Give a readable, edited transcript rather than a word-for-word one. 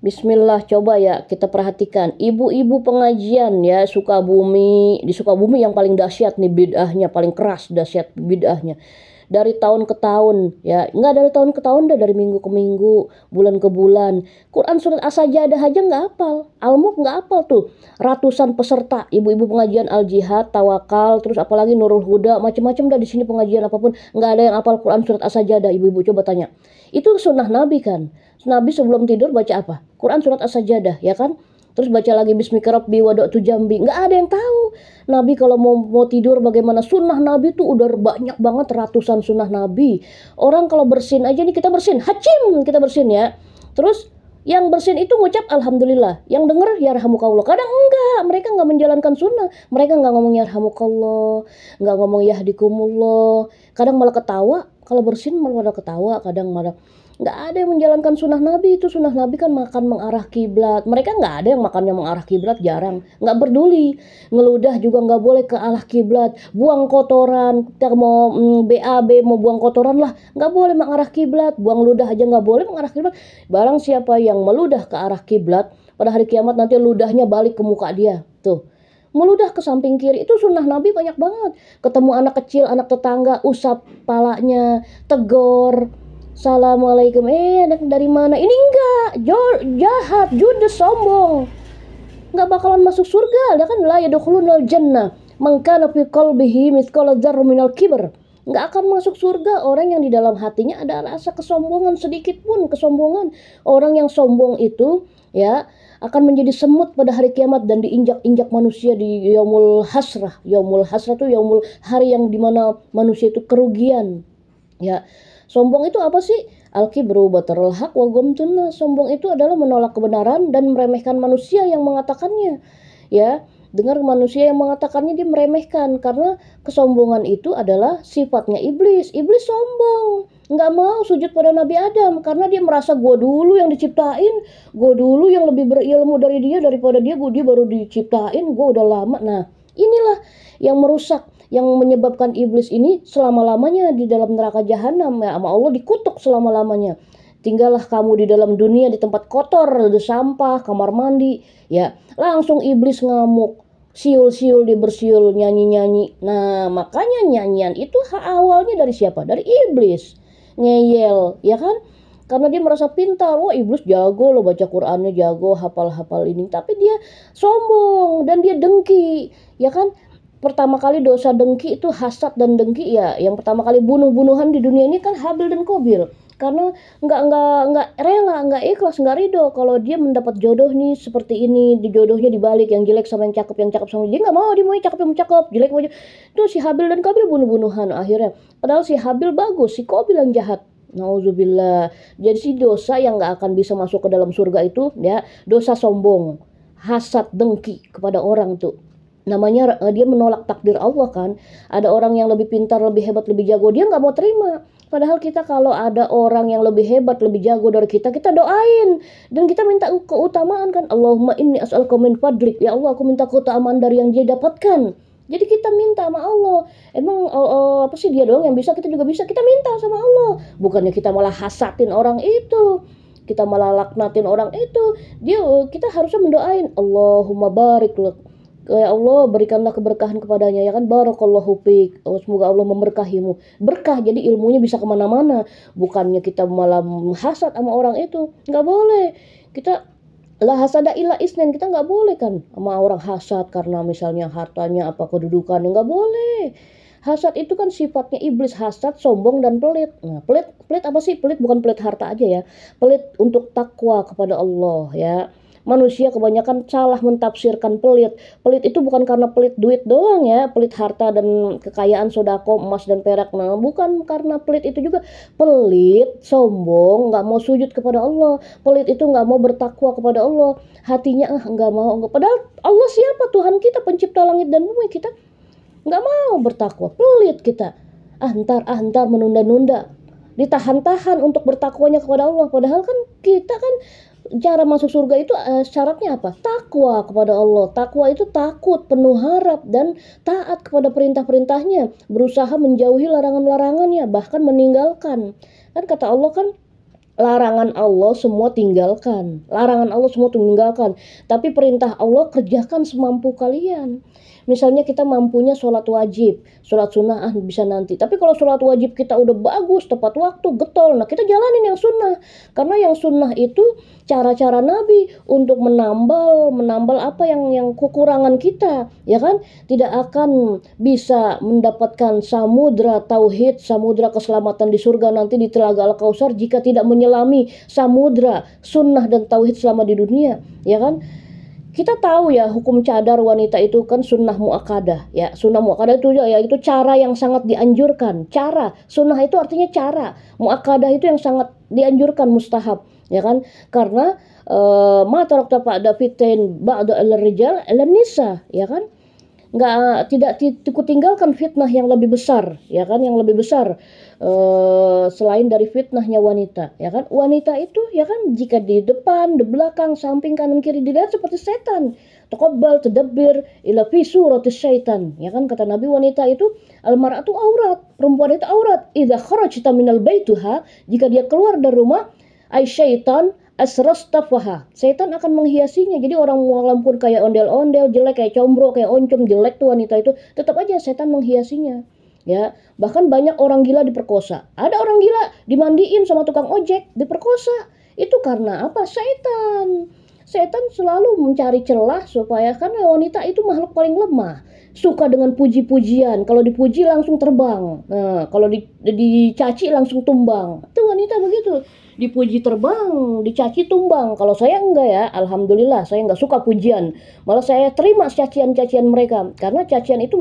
Bismillah, coba ya kita perhatikan ibu-ibu pengajian ya Sukabumi, di Sukabumi yang paling dahsyat nih bid'ahnya, paling keras dahsyat bid'ahnya. Dari tahun ke tahun ya, nggak dari tahun ke tahun, dah dari minggu ke minggu, bulan ke bulan. Quran surat As-Sajdah aja nggak hafal, Al-Mulk nggak hafal tuh. Ratusan peserta, ibu-ibu pengajian Al-Jihad, Tawakal, terus apalagi Nurul Huda, macam-macam dah di sini pengajian apapun, nggak ada yang hafal Quran surat As-Sajdah. Ibu-ibu coba tanya. Itu sunnah Nabi kan. Nabi sebelum tidur baca apa? Quran surat As-Sajdah, ya kan? Terus baca lagi Bismika Rabbi wada'tu jambi. Nggak ada yang tahu. Nabi kalau mau tidur bagaimana? Sunnah Nabi tuh udah banyak banget, ratusan sunnah Nabi. Orang kalau bersin aja nih, kita bersin, hacim, kita bersin ya. Terus yang bersin itu ngucap Alhamdulillah. Yang denger yarhamukallah. Kadang enggak, mereka nggak menjalankan sunnah. Mereka nggak ngomong yarhamukallah, nggak ngomong yahdikumullah. Kadang malah ketawa. Kalau bersin malah ketawa, kadang malah nggak ada yang menjalankan sunnah Nabi. Itu sunnah Nabi kan makan mengarah kiblat. Mereka nggak ada yang makannya mengarah kiblat, jarang, nggak peduli. Ngeludah juga nggak boleh ke arah kiblat. Buang kotoran, kita mau BAB mau buang kotoran lah, nggak boleh mengarah kiblat. Buang ludah aja nggak boleh mengarah kiblat. Barang siapa yang meludah ke arah kiblat, pada hari kiamat nanti ludahnya balik ke muka dia. Tuh, meludah ke samping kiri, itu sunnah Nabi banyak banget. Ketemu anak kecil, anak tetangga, usap palanya, tegor, Assalamualaikum, anak dari mana? Ini enggak, jahat, judes, sombong, nggak bakalan masuk surga. Dia kan la yadkhulunal jannah man kana fi qalbihi mithqala dzarratin minal kibr. Nggak akan masuk surga orang yang di dalam hatinya ada rasa kesombongan sedikit pun, kesombongan. Orang yang sombong itu ya akan menjadi semut pada hari kiamat dan diinjak-injak manusia di yaumul hasrah. Yaumul hasrah itu yaumul hari yang dimana manusia itu kerugian. Ya, sombong itu apa sih? Al-kibru batarul haq wa ghamtun nas. Sombong itu adalah menolak kebenaran dan meremehkan manusia yang mengatakannya. Ya, dengar manusia yang mengatakannya dia meremehkan, karena kesombongan itu adalah sifatnya iblis. Iblis sombong, nggak mau sujud pada Nabi Adam karena dia merasa gue dulu yang diciptain, gue dulu yang lebih berilmu dari dia, daripada dia baru diciptain, gue udah lama. Nah, inilah yang merusak, yang menyebabkan iblis ini selama-lamanya di dalam neraka jahanam ya, sama Allah dikutuk selama-lamanya. Tinggallah kamu di dalam dunia di tempat kotor, ada sampah, kamar mandi, ya. Langsung iblis ngamuk, siul-siul dia bersiul, nyanyi-nyanyi. Nah, makanya nyanyian itu awalnya dari siapa? Dari iblis. Ngeyel, ya kan? Karena dia merasa pintar. Wah, iblis jago loh, baca Qur'annya jago, hafal-hafal ini. Tapi dia sombong dan dia dengki, ya kan? Pertama kali dosa dengki itu hasad dan dengki ya. Yang pertama kali bunuh-bunuhan di dunia ini kan Habil dan Qabil. Karena nggak rela, nggak ikhlas, nggak ridho kalau dia mendapat jodoh nih seperti ini, jodohnya dibalik, yang jelek sama yang cakep sama dia nggak mau, dia mau cakep yang cakep, jelek mau itu. Si Habil dan Qabil bunuh-bunuhan akhirnya. Padahal si Habil bagus, si Qabil yang jahat. Nauzubillah. Jadi si dosa yang nggak akan bisa masuk ke dalam surga itu ya dosa sombong, hasad, dengki kepada orang tuh. Namanya dia menolak takdir Allah kan. Ada orang yang lebih pintar, lebih hebat, lebih jago, dia nggak mau terima. Padahal kita kalau ada orang yang lebih hebat, lebih jago dari kita doain dan kita minta keutamaan kan. Allahumma inni as'aluka min fadlik, ya Allah aku minta keutamaan dari yang dia dapatkan. Jadi kita minta sama Allah. Emang apa sih dia doang yang bisa, kita juga bisa. Kita minta sama Allah. Bukannya kita malah hasatin orang itu, kita malah laknatin orang itu. Kita harusnya mendoain, Allahumma barik lak, ya Allah berikanlah keberkahan kepadanya, ya kan, barakallahu fiik, semoga Allah memberkahimu, berkah jadi ilmunya bisa kemana-mana. Bukannya kita malah hasad sama orang itu, nggak boleh. Kita la hasada illa isnin, kita nggak boleh kan sama orang hasad karena misalnya hartanya apa kedudukan, nggak boleh. Hasad itu kan sifatnya iblis, hasad, sombong dan pelit. Nah, pelit apa sih? Pelit bukan pelit harta aja ya, pelit untuk takwa kepada Allah ya. Manusia kebanyakan salah mentafsirkan pelit. Pelit itu bukan karena pelit duit doang ya, pelit harta dan kekayaan, sodako, emas dan perak. Nah, bukan karena pelit itu juga. Pelit, sombong, nggak mau sujud kepada Allah. Pelit itu nggak mau bertakwa kepada Allah. Hatinya nggak mau. Padahal Allah siapa? Tuhan kita, pencipta langit dan bumi. Kita nggak mau bertakwa. Pelit kita. Ntar menunda-nunda. Ditahan-tahan untuk bertakwanya kepada Allah. Padahal kan kita kan cara masuk surga itu syaratnya apa? Takwa kepada Allah. Takwa itu takut, penuh harap, dan taat kepada perintah-perintahnya, berusaha menjauhi larangan-larangannya, bahkan meninggalkan. Kan kata Allah kan, Larangan Allah semua tinggalkan. Larangan Allah semua tinggalkan. Tapi perintah Allah kerjakan semampu kalian. Misalnya kita mampunya sholat wajib, sholat sunnah bisa nanti. Tapi kalau sholat wajib kita udah bagus, tepat waktu, getol, nah kita jalanin yang sunnah. Karena yang sunnah itu cara-cara Nabi untuk menambal apa yang kekurangan kita, ya kan? Tidak akan bisa mendapatkan samudra tauhid, samudra keselamatan di surga nanti di Telaga Al-Kausar jika tidak menyelami samudra sunnah dan tauhid selama di dunia, ya kan? Kita tahu ya hukum cadar wanita itu kan sunnah muakkadah ya. Sunnah muakkadah itu ya itu cara yang sangat dianjurkan. Cara, sunnah itu artinya cara. Muakkadah itu yang sangat dianjurkan, mustahab, ya kan? Karena ma tarakta ba'da fitain ba'da al-rijal al-nisa, ya kan? Tidak tinggalkan fitnah yang lebih besar, ya kan, yang lebih besar selain dari fitnahnya wanita, ya kan. Wanita itu ya kan jika di depan, di belakang, samping, kanan, kiri dilihat seperti setan. Taqabbal tadabbir ila fi surati syaitan, ya kan, kata Nabi wanita itu almar'atu aurat, perempuan itu aurat. Idza kharajta minal baituha, jika dia keluar dari rumah, ay syaitan asrastafaha, setan akan menghiasinya. Jadi orang walaupun kayak ondel-ondel, jelek, kayak combro, kayak oncom, jelek tuh wanita itu, tetap aja setan menghiasinya. Ya, bahkan banyak orang gila diperkosa. Ada orang gila dimandiin sama tukang ojek, diperkosa. Itu karena apa? Setan. Setan selalu mencari celah supaya, karena wanita itu makhluk paling lemah, suka dengan puji-pujian. Kalau dipuji langsung terbang. Nah, kalau dicaci langsung tumbang. Itu wanita begitu. Dipuji terbang, dicaci tumbang. Kalau saya enggak ya, alhamdulillah saya enggak suka pujian. Malah saya terima cacian-cacian mereka, karena cacian itu